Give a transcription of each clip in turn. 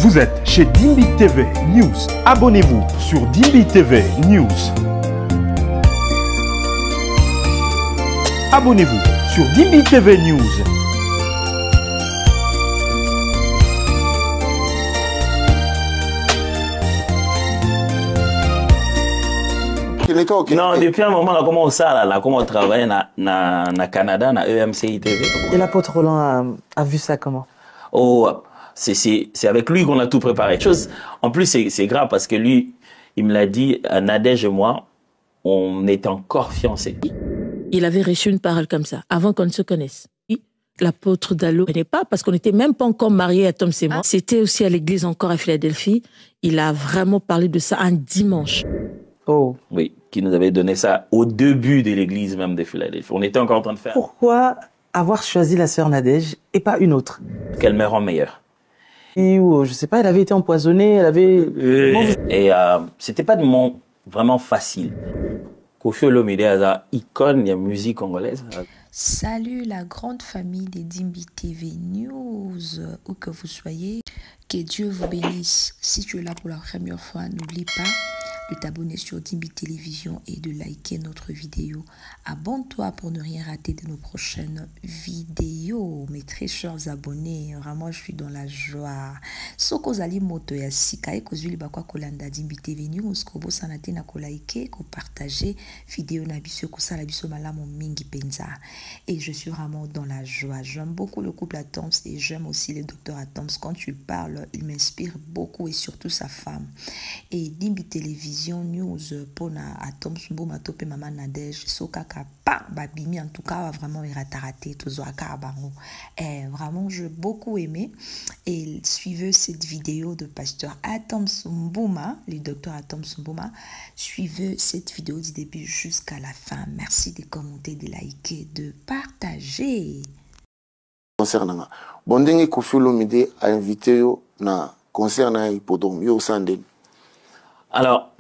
Vous êtes chez Dimbi TV News. Abonnez-vous sur Dimbi TV News. Abonnez-vous sur Dimbi TV News. Non, depuis un moment, comment on sait, là, comment on travaille na Canada, na EMCI TV. Et l'apôtre Roland a vu ça comment? Oh, c'est avec lui qu'on a tout préparé. En plus, c'est grave parce que lui, il me l'a dit, Nadège et moi, on est encore fiancés. Il avait reçu une parole comme ça, avant qu'on ne se connaisse. L'apôtre Dallo, n'est pas parce qu'on n'était même pas encore mariés à Tom et moi. C'était aussi à l'église encore à Philadelphie. Il a vraiment parlé de ça un dimanche. Oh. Oui, qui nous avait donné ça au début de l'église même de Philadelphie. On était encore en train de faire. Pourquoi avoir choisi la sœur Nadège et pas une autre? Qu'elle me rend meilleure. Ou je sais pas, elle avait été empoisonnée, elle avait... Et c'était pas vraiment facile. Koffi Olomide est une icône de la musique congolaise. Salut la grande famille des Dimbi TV News, où que vous soyez. Que Dieu vous bénisse. Si tu es là pour la première fois, n'oublie pas de t'abonner sur Dimbi Télévision et de liker notre vidéo. Abonne-toi pour ne rien rater de nos prochaines vidéos. Mes très chers abonnés, vraiment je suis dans la joie. Soko zali moto ya sika e kozuli bakwa kolanda Dimbi TV News ko bosana te na ko liker, ko partager vidéo na biso ko sala biso malamu mingi penza. Et je suis vraiment dans la joie. J'aime beaucoup le couple Atoms et j'aime aussi le docteur Atoms. Quand tu parles, il m'inspire beaucoup et surtout sa femme. Et Dimbi Télévision News pour Atoms Mbouma Tope Maman Nadège Sokaka pa babimi en tout cas vraiment raté tout bango. Et vraiment j'ai beaucoup aimé et suivez cette vidéo de pasteur Atoms Mbouma, le docteur Atoms Mbouma. Suivez cette vidéo du début jusqu'à la fin. Merci de commenter, de liker, de partager. Concernant Bondenge Koffi Olomide a invité na concernant Hippodrome yo sande. Alors,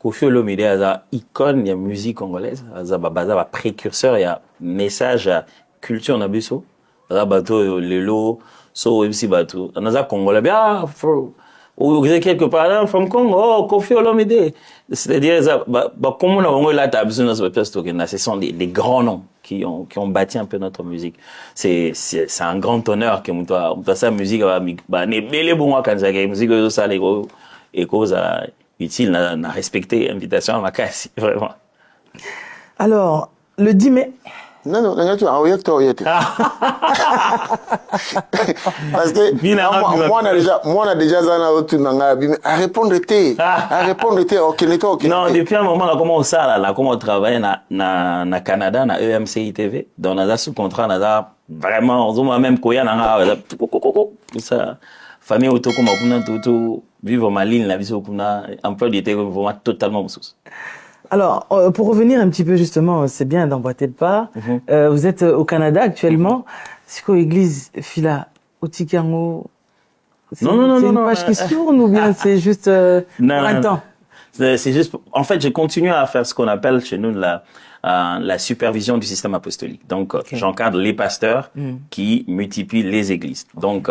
Koffi Olomide est une icône de la musique congolaise. Il un précurseur, il y a un message à culture nabiso. Il y a bateau lelo, so MC bateau. Il y a Congolais, bien, ou quelque part from Congo, oh Koffi Olomide. C'est-à-dire, comme on a là, ce sont des grands noms qui ont bâti un peu notre musique. C'est un grand honneur que on sa musique ne belle bon quand ça musique ça les et cause utile n'a respecté l'invitation à ma casse vraiment. Alors le 10 mai. Non, parce que moi on a déjà zana autour à répondre ok. Non, depuis un moment là comment on ça là comment on travaille na Canada na EMCI TV dans la sous contrat na vraiment on même koya na ça famille auto comme kuna tout vivre ma ligne la vie kuna emploi du temps vraiment totalement sous. Alors, pour revenir un petit peu justement, c'est bien d'emboîter le pas. Vous êtes au Canada actuellement. C'est quoi l'église Fila Otikango? Non. C'est une page qui se tourne ou bien c'est juste pour un temps? C'est juste, en fait, j'ai continué à faire ce qu'on appelle chez nous la supervision du système apostolique. Donc, j'encadre les pasteurs qui multiplient les églises. Donc,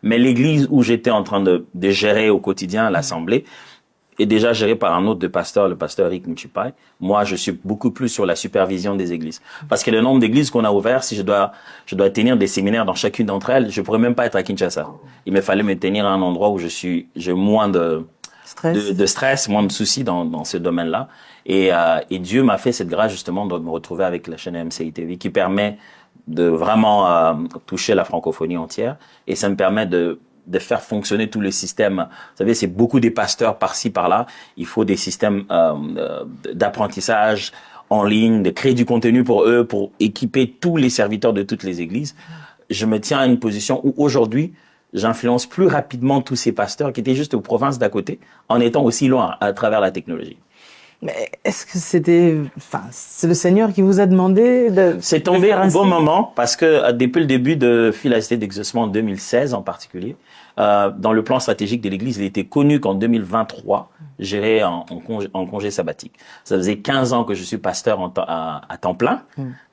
mais l'église où j'étais en train de gérer au quotidien, l'assemblée, est déjà gérée par un autre pasteur, le pasteur Eric Mchipai. Moi, je suis beaucoup plus sur la supervision des églises. Parce que le nombre d'églises qu'on a ouvertes, si je dois tenir des séminaires dans chacune d'entre elles, je pourrais même pas être à Kinshasa. Il me fallait me tenir à un endroit où j'ai moins de stress, moins de soucis dans ce domaine-là. Et Dieu m'a fait cette grâce justement de me retrouver avec la chaîne MCI TV qui permet de vraiment toucher la francophonie entière. Et ça me permet de faire fonctionner tous les systèmes. Vous savez, c'est beaucoup des pasteurs par-ci, par-là. Il faut des systèmes d'apprentissage en ligne, de créer du contenu pour eux, pour équiper tous les serviteurs de toutes les églises. Je me tiens à une position où aujourd'hui, j'influence plus rapidement tous ces pasteurs qui étaient juste aux provinces d'à côté, en étant aussi loin à travers la technologie. Mais est-ce que c'est le Seigneur qui vous a demandé de... C'est tombé à un bon moment, parce que depuis le début de Philadelphie d'Exaucement en 2016 en particulier, dans le plan stratégique de l'Église, il était connu qu'en 2023, j'irais en congé sabbatique. Ça faisait 15 ans que je suis pasteur à temps plein,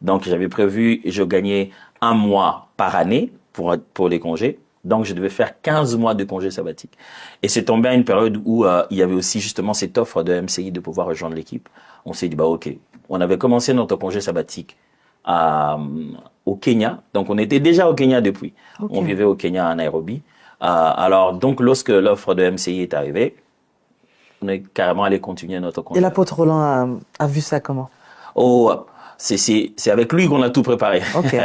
donc j'avais prévu, je gagnais 1 mois par année pour les congés. Donc, je devais faire 15 mois de congé sabbatique. Et c'est tombé à une période où il y avait aussi justement cette offre de MCI de pouvoir rejoindre l'équipe. On s'est dit, bah ok. On avait commencé notre congé sabbatique au Kenya. Donc, on était déjà au Kenya depuis. Okay. On vivait au Kenya, à Nairobi. Alors, donc, lorsque l'offre de MCI est arrivée, on est carrément allé continuer notre congé. Et l'apôtre Roland a vu ça comment? Oh, c'est avec lui qu'on a tout préparé. Okay.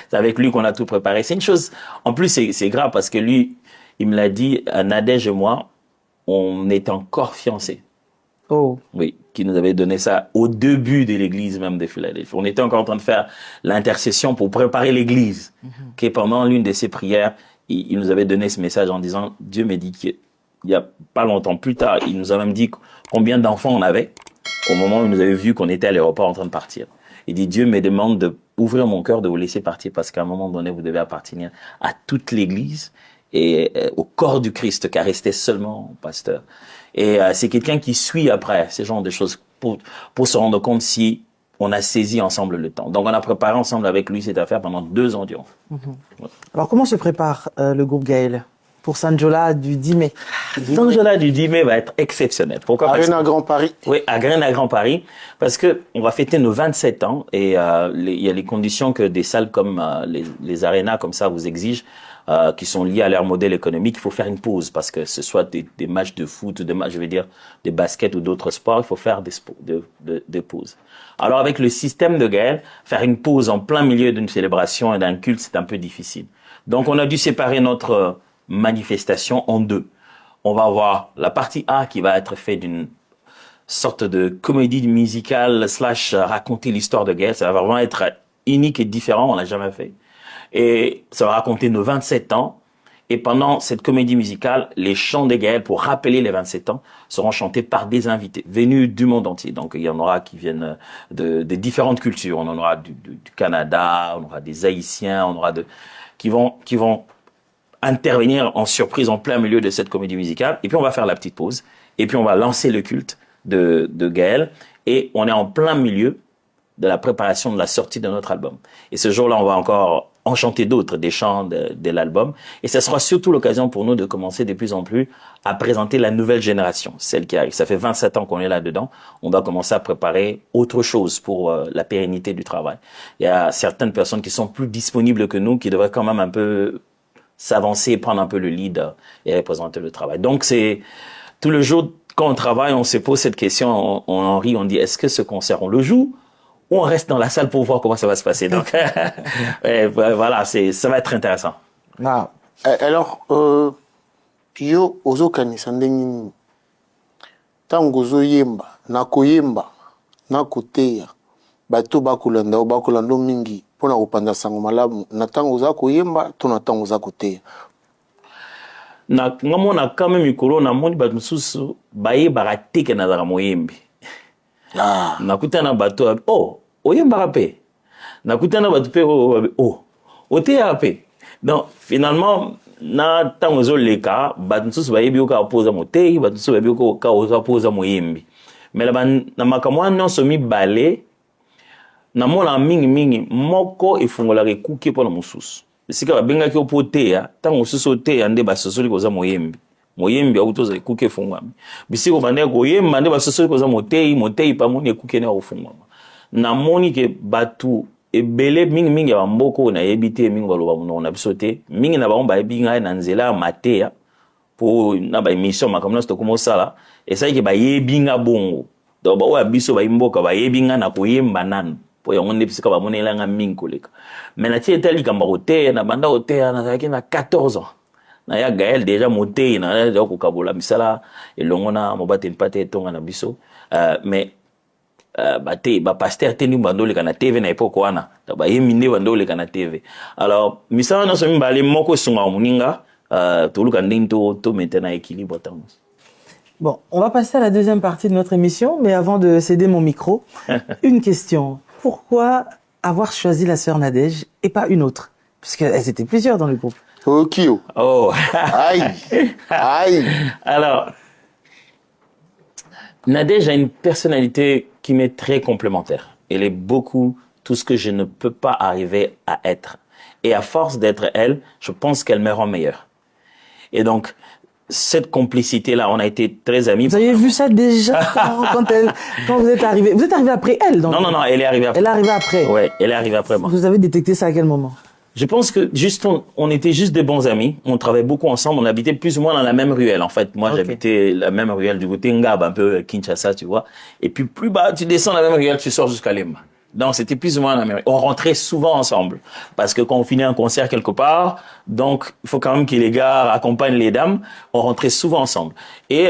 C'est avec lui qu'on a tout préparé. C'est une chose, en plus c'est grave parce que lui, il me l'a dit, Nadège et moi, on était encore fiancés. Oh. Oui, qui nous avait donné ça au début de l'église même de Philadelphie. On était encore en train de faire l'intercession pour préparer l'église. Que pendant l'une de ses prières, il nous avait donné ce message en disant, Dieu m'a dit qu'il y a pas longtemps plus tard, il nous a même dit combien d'enfants on avait. Au moment où il nous avait vu qu'on était à l'aéroport en train de partir. Il dit, Dieu me demande d'ouvrir mon cœur, de vous laisser partir parce qu'à un moment donné, vous devez appartenir à toute l'église et au corps du Christ, car restait seulement pasteur. Et c'est quelqu'un qui suit après ce genre de choses pour se rendre compte si on a saisi ensemble le temps. Donc on a préparé ensemble avec lui cette affaire pendant 2 ans durant. Ouais. Alors comment se prépare le groupe Gaël pour Sanjola du 10 mai? Sanjola du 10 mai va être exceptionnel. Pourquoi? Arène à Grand Paris. Oui, Arène à Grand Paris. Parce que on va fêter nos 27 ans et il y a les conditions que des salles comme les arénas comme ça vous exigent, qui sont liées à leur modèle économique. Il faut faire une pause parce que ce soit des matchs de foot, je veux dire des baskets ou d'autres sports, il faut faire des pauses. Alors avec le système de Gaël, faire une pause en plein milieu d'une célébration et d'un culte, c'est un peu difficile. Donc on a dû séparer notre manifestation en 2. On va avoir la partie A qui va être faite d'une sorte de comédie musicale / raconter l'histoire de Gaël. Ça va vraiment être unique et différent, on l'a jamais fait. Et ça va raconter nos 27 ans. Et pendant cette comédie musicale, les chants de Gaël, pour rappeler les 27 ans, seront chantés par des invités venus du monde entier. Donc il y en aura qui viennent de différentes cultures. On en aura du Canada, on aura des Haïtiens, on aura qui vont intervenir en surprise en plein milieu de cette comédie musicale. Et puis on va faire la petite pause. Et puis on va lancer le culte de Gaël. Et on est en plein milieu de la préparation de la sortie de notre album. Et ce jour-là, on va encore en chanter d'autres, des chants de l'album. Et ça sera surtout l'occasion pour nous de commencer de plus en plus à présenter la nouvelle génération, celle qui arrive. Ça fait 27 ans qu'on est là-dedans. On va commencer à préparer autre chose pour la pérennité du travail. Il y a certaines personnes qui sont plus disponibles que nous, qui devraient quand même un peu s'avancer, prendre un peu le lead et représenter le travail. Donc c'est tout le jour quand on travaille, on se pose cette question, on rit, on dit est-ce que ce concert on le joue ou on reste dans la salle pour voir comment ça va se passer. Donc voilà, ça va être intéressant. Ah. Alors yo ozokanisa ndenge tango ozoyemba na koyemba na koteya bato bakolanda mingi pona kopanda sango malamu na tango za koyemba to na tango za koteya na ngamona kama mikolo na moni bato mususu bayebaka teke na zaka moyembi. Nakutana bato oyembaka pe nakutana bato pe oteya pe. Donc finalement na tango zoleka bato mususu bayebi oka poza moteyi bato mususu bayebi oka poza moyembi. Mais na makamwa nyonso mibale na mona mingi moko efungolaka ekuke pona mususu. Sika babengaki opoteya tango mususu oteya nde basosoli koza moyembi akutoza ekuke efungwami. Bisiko bande koyemba nde basosoli koza moteyi pamoni ekuke ne ofungwama. Na moni ke batu ebele mingi ya bamboko na yebite mingi baloba munoko na biso te mingi na bango bayebi ngai na nzela ya mateya po na ba émission makamna sto komosala esai ke bayebi nga bongo donc ba oya biso bayimboka bayebi nga na koyemba nanu po yango nde bisika bamonela nga mingi koleka. Mais na tie etali kamba koteya na banda koteya na zaki na 14 ans na ya Gaël déjà moteyi na ya kokabola misala elongo na mobate mpate etonga na biso mais ba pasteur teni bandoleka na TV na époque wana ba yemine bandoleka na TV. Alors misala na so mimbale moko sunga muninga toluka ndinto to maintenant équilibre tango. Bon, on va passer à la deuxième partie de notre émission, mais avant de céder mon micro, une question. Pourquoi avoir choisi la sœur Nadège et pas une autre? Puisqu'elles étaient plusieurs dans le groupe. Kyo. Oh. Aïe. Alors, Nadège a une personnalité qui m'est très complémentaire. Elle est beaucoup tout ce que je ne peux pas arriver à être. Et à force d'être elle, je pense qu'elle me rend meilleur. Et donc, cette complicité-là, on a été très amis. Vous avez vu ça déjà quand vous êtes arrivé? Vous êtes arrivé après elle, donc? Non, elle est arrivée après. Elle est arrivée après? Ouais, elle est arrivée après moi. Vous avez détecté ça à quel moment? Je pense que juste on était juste des bons amis. On travaillait beaucoup ensemble. On habitait plus ou moins dans la même ruelle. En fait, moi, j'habitais la même ruelle du côté Ngab, un peu Kinshasa, tu vois. Et puis plus bas, tu descends la même ruelle, tu sors jusqu'à Lemba. Donc, c'était plus ou moins la même ruelle. On rentrait souvent ensemble. Parce que quand on finit un concert quelque part, donc, il faut quand même que les gars accompagnent les dames. On rentrait souvent ensemble. Et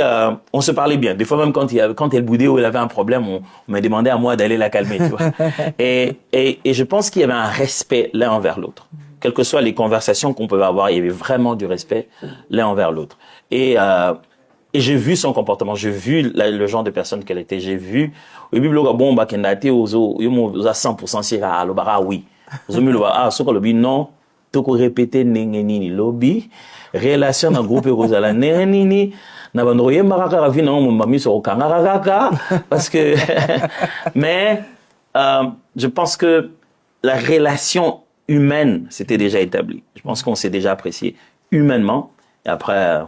on se parlait bien. Des fois, même quand elle boudait ou elle avait un problème, on me demandait à moi d'aller la calmer, tu vois. Et je pense qu'il y avait un respect l'un envers l'autre. Quelles que soient les conversations qu'on pouvait avoir, il y avait vraiment du respect l'un envers l'autre. Et j'ai vu son comportement, j'ai vu le genre de personne qu'elle était, j'ai vu, au début, bon, bah, qu'elle a été aux 100% si à l'obara, oui. Aux hommes, ce qu'on lobby, non, tout qu'on répétait, n'engeni, lobby, relation dans le groupe Rosala, n'engeni, n'a pas n'oye maraka, ravi, non, mon mami sur Okangaraka, parce que, mais, je pense que la relation humaine, c'était déjà établi. Je pense qu'on s'est déjà apprécié humainement. Et après...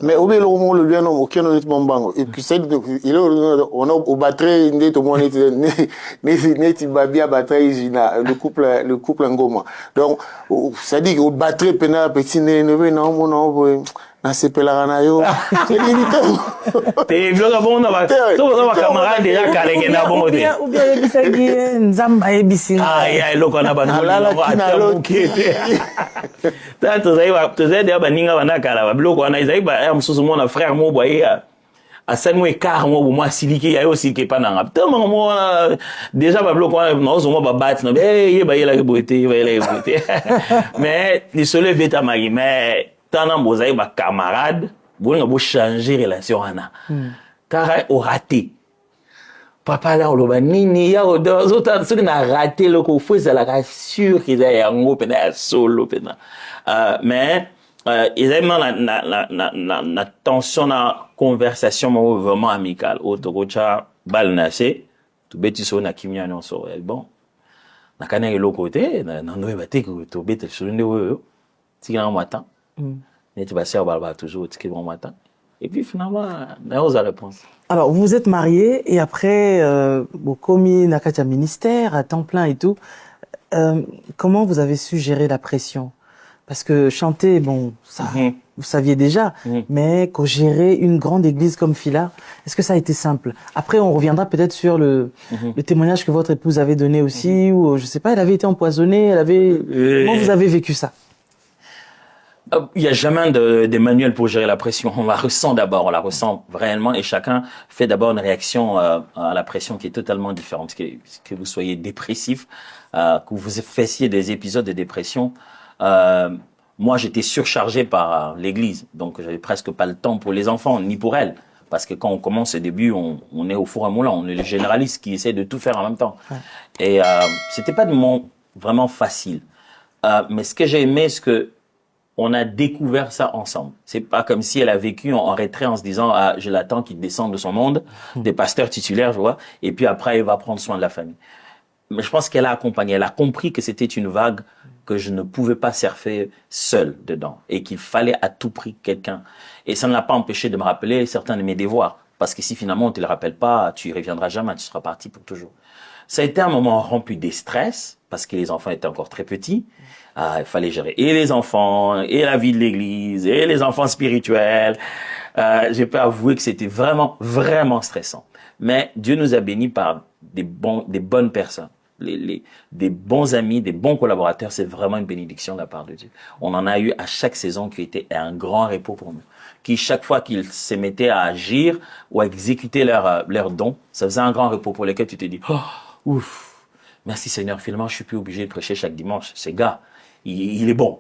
Mais au le moment le bien aucun autre mambango et puis c'est il on a au batterie ndé tout monde n'est babia batterie le couple ngoma. Donc ça dit au batterie pena petit non mon na sepela na yo c'est limité te bloga bon na ba to camarade déjà calé na bon de ou bien bisagi nzamba ebisinga ya loko na ba na mukete tanto zai de baninga bana kala ba blogo na izai ba ya mususu mona frère mo boye a sanwe écart mo mo siliki ya yo siliki pa na ngap tellement mo déjà ba blogo na zo mo ba bat na ye ba yela boete mais ni solo beta magi mais tana mozaï ba camarade bon nga changer relation ana car au raté papa là on va nini ya aux autres ceux qui n'a raté le coup faut ça la sûr qu'ils aient un gros pena solo pena mais ils aiment la tension na conversation vraiment amicale autorocha balnacé tout bêtis so na kimia non so bon na kana le côté na no baté que tout bêtis sur le ti na matin toujours bon matin. Et puis finalement, on a la réponse. Alors, vous vous êtes mariés et après, vous commis Nakatia ministère à temps plein et tout. Comment vous avez su gérer la pression? Parce que chanter, bon, ça, vous saviez déjà, mais qu'au gérer une grande église comme Fila, est-ce que ça a été simple? Après, on reviendra peut-être sur le témoignage que votre épouse avait donné aussi, ou je sais pas, elle avait été empoisonnée, elle avait... Comment vous avez vécu ça? Il n'y a jamais de manuel pour gérer la pression. On la ressent d'abord, on la ressent réellement et chacun fait d'abord une réaction à la pression qui est totalement différente. Que vous soyez dépressif, que vous fassiez des épisodes de dépression. Moi, j'étais surchargé par l'église, donc j'avais presque pas le temps pour les enfants, ni pour elle. Parce que quand on commence au début, on est au four à moulin, on est les généralistes qui essaient de tout faire en même temps. Et c'était pas de moment vraiment facile. Mais ce que j'ai aimé, c'est que on a découvert ça ensemble. C'est pas comme si elle a vécu en retrait en se disant ah je l'attends qu'il descende de son monde, des pasteurs titulaires, je vois, et puis après elle va prendre soin de la famille. Mais je pense qu'elle a accompagné, elle a compris que c'était une vague que je ne pouvais pas surfer seul dedans et qu'il fallait à tout prix quelqu'un. Et ça ne l'a pas empêché de me rappeler certains de mes devoirs, parce que si finalement on te le rappelle pas, tu y reviendras jamais, tu seras parti pour toujours. Ça a été un moment rempli de stress parce que les enfants étaient encore très petits. Il fallait gérer et les enfants, et la vie de l'église, et les enfants spirituels. Je peux avouer que c'était vraiment, vraiment stressant. Mais Dieu nous a bénis par des bonnes personnes, des bons amis, des bons collaborateurs. C'est vraiment une bénédiction de la part de Dieu. On en a eu à chaque saison qui était un grand repos pour nous. Qui, chaque fois qu'ils se mettaient à agir ou à exécuter leurs dons, ça faisait un grand repos pour lesquels tu te dis, oh, ouf, merci Seigneur, finalement, je suis plus obligé de prêcher chaque dimanche. Ce gars, il est bon.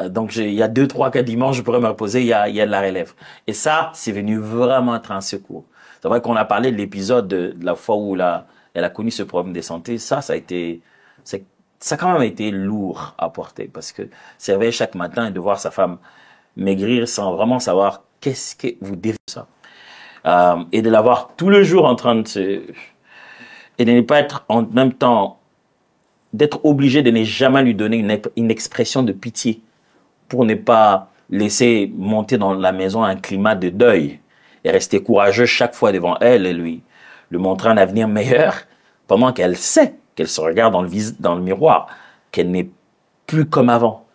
Donc, il y a 2, 3, 4 dimanches, je pourrais me reposer, il y a de la relève. Et ça, c'est venu vraiment être un secours. C'est vrai qu'on a parlé de l'épisode de la fois où elle a connu ce problème de santé. Ça a quand même été lourd à porter parce que se réveiller chaque matin et de voir sa femme maigrir sans vraiment savoir qu'est-ce que vous devez ça. Et de l'avoir tout le jour en train de se... Et de ne pas être en même temps d'être obligé de ne jamais lui donner une expression de pitié pour ne pas laisser monter dans la maison un climat de deuil et rester courageux chaque fois devant elle et lui montrer un avenir meilleur pendant qu'elle sait qu'elle se regarde dans le miroir, qu'elle n'est plus comme avant.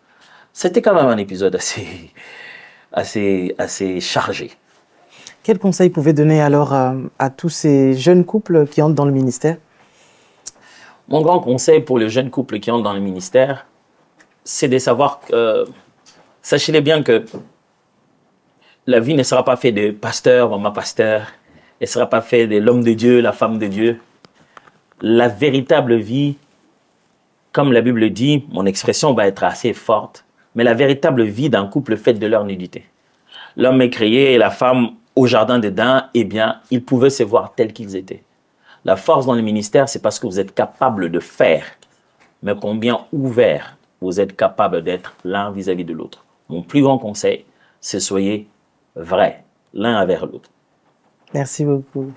C'était quand même un épisode assez chargé. Quel conseil pouvez donner alors à tous ces jeunes couples qui entrent dans le ministère? Mon grand conseil pour les jeunes couples qui entrent dans le ministère, c'est de savoir que, sachez-le bien que la vie ne sera pas faite de pasteur, maman pasteur, elle ne sera pas faite de l'homme de Dieu, la femme de Dieu. La véritable vie, comme la Bible dit, mon expression va être assez forte, mais la véritable vie d'un couple faite de leur nudité. L'homme est créé et la femme au jardin d'Éden, eh bien, ils pouvaient se voir tels qu'ils étaient. La force dans le ministère, c'est parce que vous êtes capable de faire, mais combien ouvert vous êtes capable d'être l'un vis-à-vis de l'autre. Mon plus grand conseil, c'est soyez vrais l'un envers l'autre. Merci beaucoup.